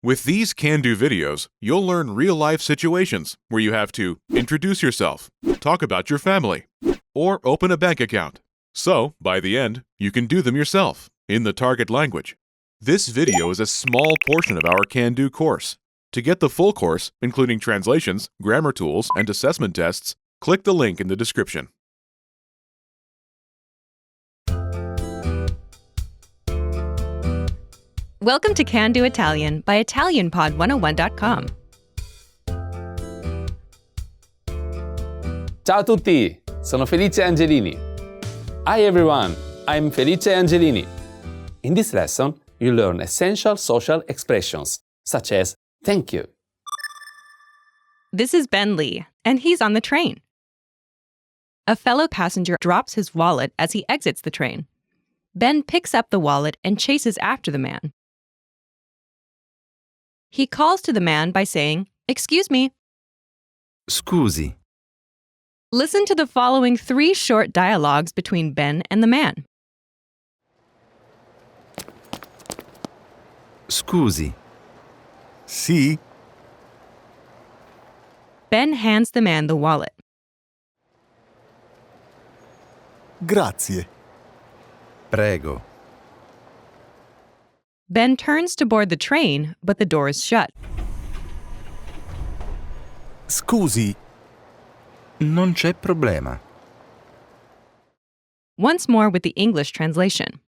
With these can-do videos, you'll learn real-life situations where you have to introduce yourself, talk about your family, or open a bank account. So, by the end, you can do them yourself, in the target language. This video is a small portion of our can-do course. To get the full course, including translations, grammar tools, and assessment tests, click the link in the description. Welcome to Can Do Italian by ItalianPod101.com. Ciao a tutti, sono Felice Angelini. Hi everyone, I'm Felice Angelini. In this lesson, you learn essential social expressions, such as thank you. This is Ben Lee, and he's on the train. A fellow passenger drops his wallet as he exits the train. Ben picks up the wallet and chases after the man. He calls to the man by saying, "Excuse me." Scusi, Listen to the following 3 short dialogues between Ben and the man. scusi, Sì, Ben hands the man the wallet. grazie. prego, Ben turns to board the train, but the door is shut. Scusi, non c'è problema. Once more with the English translation.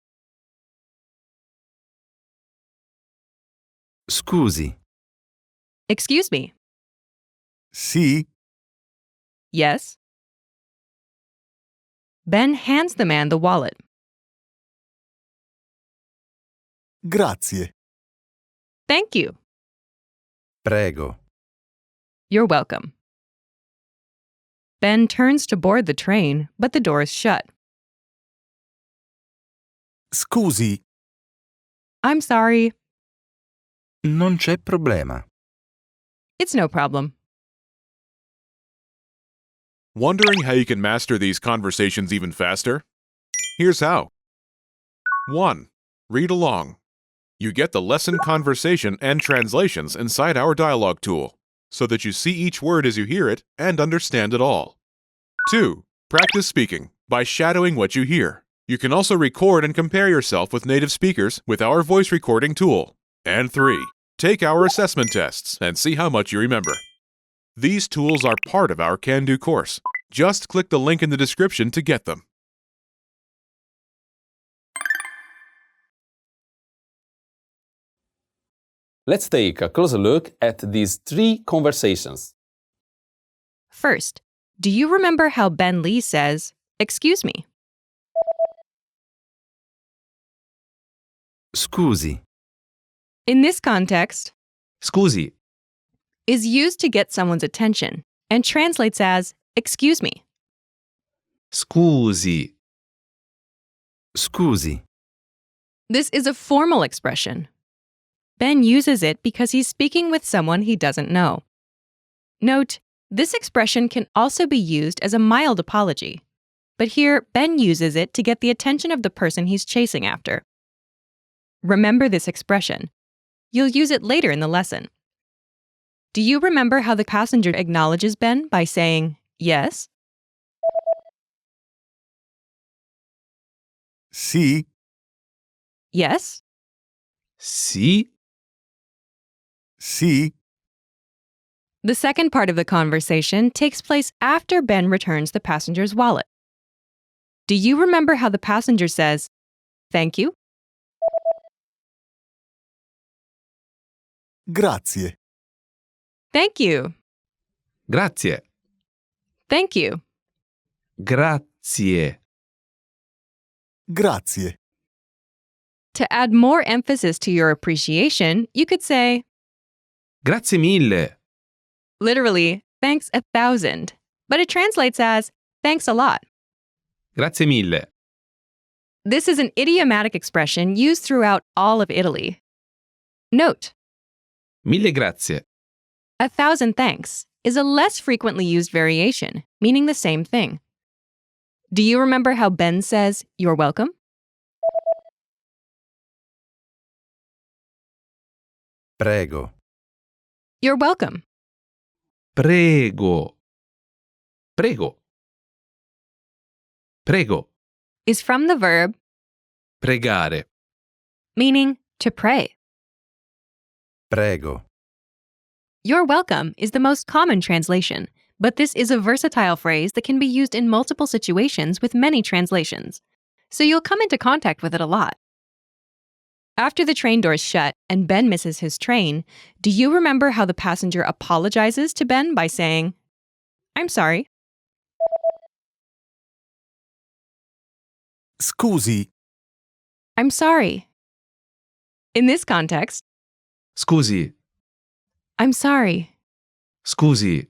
Scusi, Excuse me. sì, Yes? Ben hands the man the wallet. grazie. Thank you. prego, You're welcome. Ben turns to board the train, but the door is shut. Scusi, I'm sorry. non c'è problema. It's no problem. Wondering how you can master these conversations even faster? Here's how. 1. Read along. You get the lesson conversation and translations inside our dialogue tool, so that you see each word as you hear it and understand it all. 2. Practice speaking by shadowing what you hear. You can also record and compare yourself with native speakers with our voice recording tool. And 3. Take our assessment tests and see how much you remember. These tools are part of our Can Do course. Just click the link in the description to get them. Let's take a closer look at these 3 conversations. First, do you remember how Ben Lee says, "Excuse me"? Scusi, In this context, scusi, is used to get someone's attention and translates as "excuse me." scusi, scusi, This is a formal expression. Ben uses it because he's speaking with someone he doesn't know. Note, this expression can also be used as a mild apology, but here Ben uses it to get the attention of the person he's chasing after. Remember this expression. You'll use it later in the lesson. Do you remember how the passenger acknowledges Ben by saying, "Yes"? Sì, Yes? sì, sì, The second part of the conversation takes place after Ben returns the passenger's wallet. Do you remember how the passenger says, "Thank you"? grazie. Thank you. grazie, Thank you. grazie, Grazie. To add more emphasis to your appreciation, you could say, grazie mille, literally, thanks 1,000, but it translates as thanks a lot. grazie mille, This is an idiomatic expression used throughout all of Italy. Note, mille grazie, 1,000 thanks is a less frequently used variation, meaning the same thing. Do you remember how Ben says, "You're welcome"? Prego. You're welcome. Prego. Prego. Prego. Is from the verb Pregare. meaning to pray. Prego. You're welcome is the most common translation, but this is a versatile phrase that can be used in multiple situations with many translations, so you'll come into contact with it a lot. After the train doors shut and Ben misses his train, do you remember how the passenger apologizes to Ben by saying, "I'm sorry"? Scusi. I'm sorry. In this context, Scusi. I'm sorry. Scusi.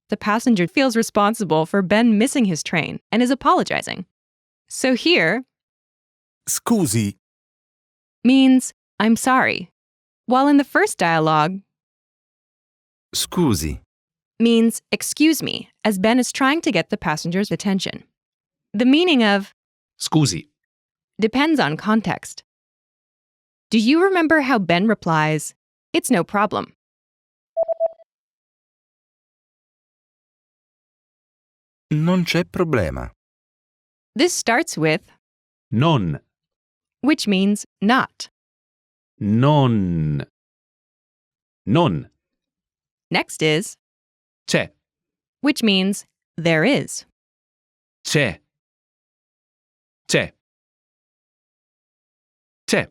The passenger feels responsible for Ben missing his train and is apologizing. So here Scusi. means I'm sorry, while in the first dialogue Scusi. means excuse me, as Ben is trying to get the passenger's attention. The meaning of Scusi. depends on context. Do you remember how Ben replies, "It's no problem"? Non c'è problema. This starts with Non. which means not. Non. Non. Next is C'è. which means there is. C'è. C'è. C'è.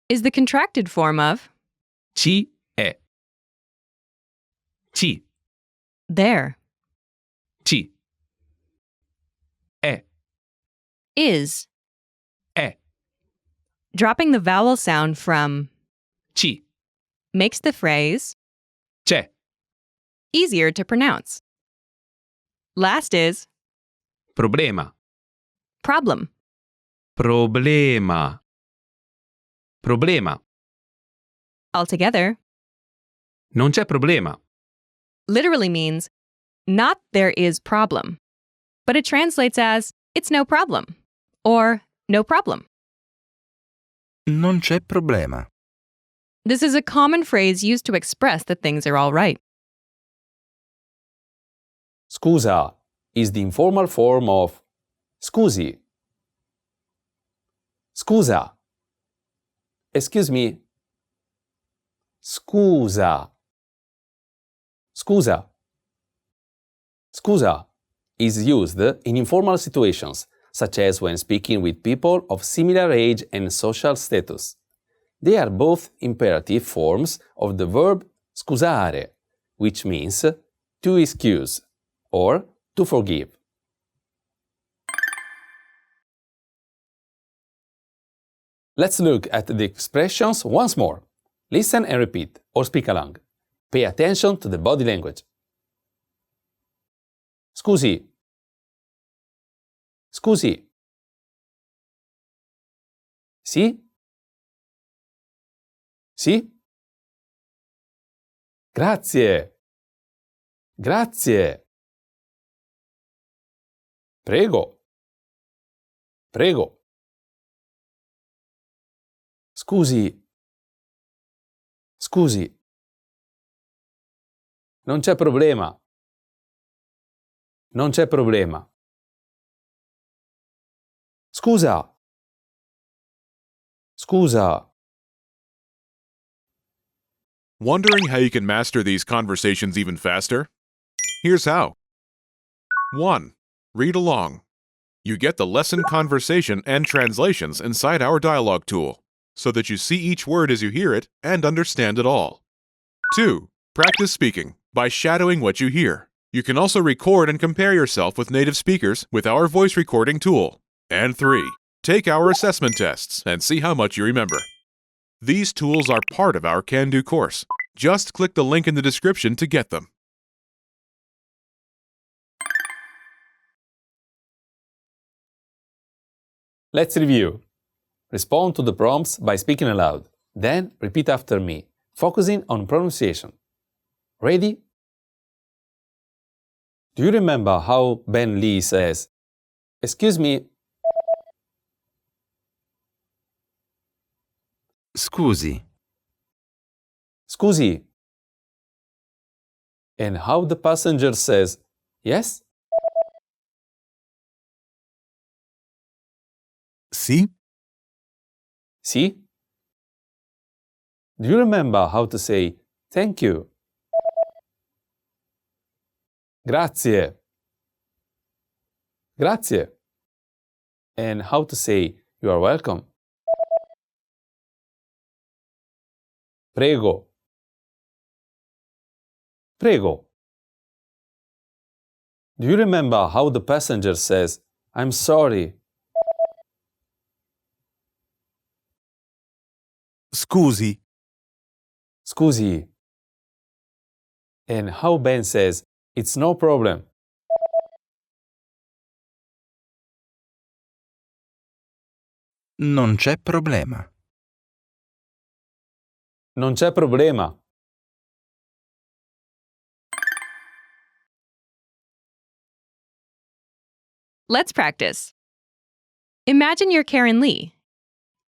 Is the contracted form of Ci è. Ci. there. Ci. È. Is. È. Dropping the vowel sound from Ci. makes the phrase C'è. easier to pronounce. Last is Problema. problem. Problema. Problema. Altogether, Non c'è problema. literally means not there is problem, but it translates as it's no problem or no problem. Non c'è problema. This is a common phrase used to express that things are all right. Scusa is the informal form of scusi. Scusa. Excuse me. Scusa. Scusa. Scusa is used in informal situations, such as when speaking with people of similar age and social status. They are both imperative forms of the verb scusare, which means to excuse or to forgive. Let's look at the expressions once more. Listen and repeat, or speak along. Pay attention to the body language. Scusi. Scusi. Sì? Sì? Grazie. Grazie. Prego. Prego. Scusi. Scusi. Non c'è problema. Non c'è problema. Scusa. Scusa. Wondering how you can master these conversations even faster? Here's how. 1. Read along. You get the lesson conversation and translations inside our dialogue tool, so that you see each word as you hear it and understand it all. 2. Practice speaking by shadowing what you hear. You can also record and compare yourself with native speakers with our voice recording tool. And 3. Take our assessment tests and see how much you remember. These tools are part of our Can Do course. Just click the link in the description to get them. Let's review. Respond to the prompts by speaking aloud. Then repeat after me, focusing on pronunciation. Ready? Do you remember how Ben Lee says, "Excuse me"? Scusi. Scusi. And how the passenger says, yes? Sì? Sì? Do you remember how to say thank you? Grazie. Grazie. And how to say you are welcome? Prego. Prego. Do you remember how the passenger says, I'm sorry? Scusi. Scusi. And how Ben says, it's no problem. Non c'è problema. Non c'è problema. Let's practice. Imagine you're Karen Lee,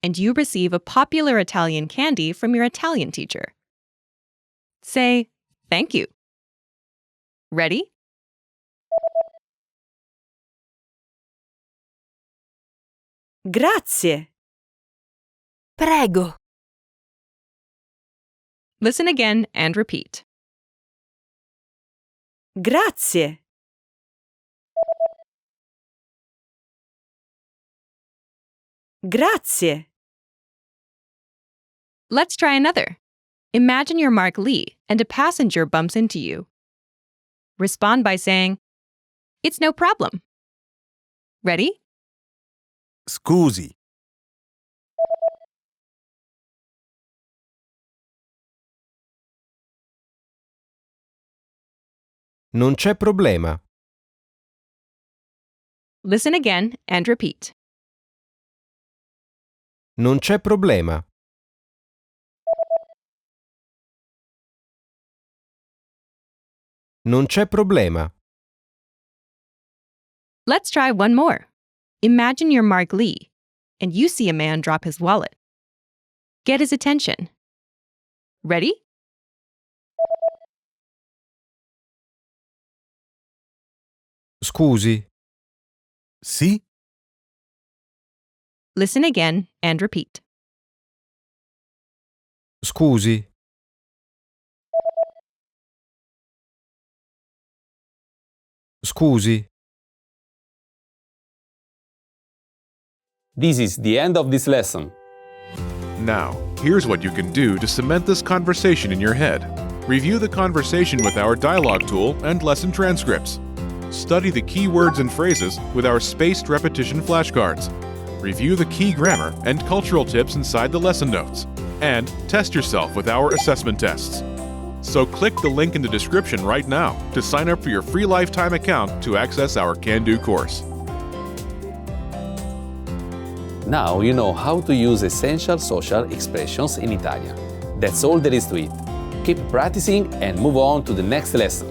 and you receive a popular Italian candy from your Italian teacher. Say, thank you. Ready? Grazie. Prego. Listen again and repeat. Grazie. Grazie. Let's try another. Imagine you're Mark Lee and a passenger bumps into you. Respond by saying, it's no problem. Ready? Scusi. Non c'è problema. Listen again and repeat. Non c'è problema. Non c'è problema. Let's try one more. Imagine you're Mark Lee and you see a man drop his wallet. Get his attention. Ready? Scusi. Sì? Listen again and repeat. Scusi. Scusi. This is the end of this lesson. Now, here's what you can do to cement this conversation in your head. Review the conversation with our dialogue tool and lesson transcripts. Study the key words and phrases with our spaced repetition flashcards. Review the key grammar and cultural tips inside the lesson notes. And test yourself with our assessment tests. So click the link in the description right now to sign up for your free lifetime account to access our Can-Do course. Now you know how to use essential social expressions in Italian. That's all there is to it. Keep practicing and move on to the next lesson.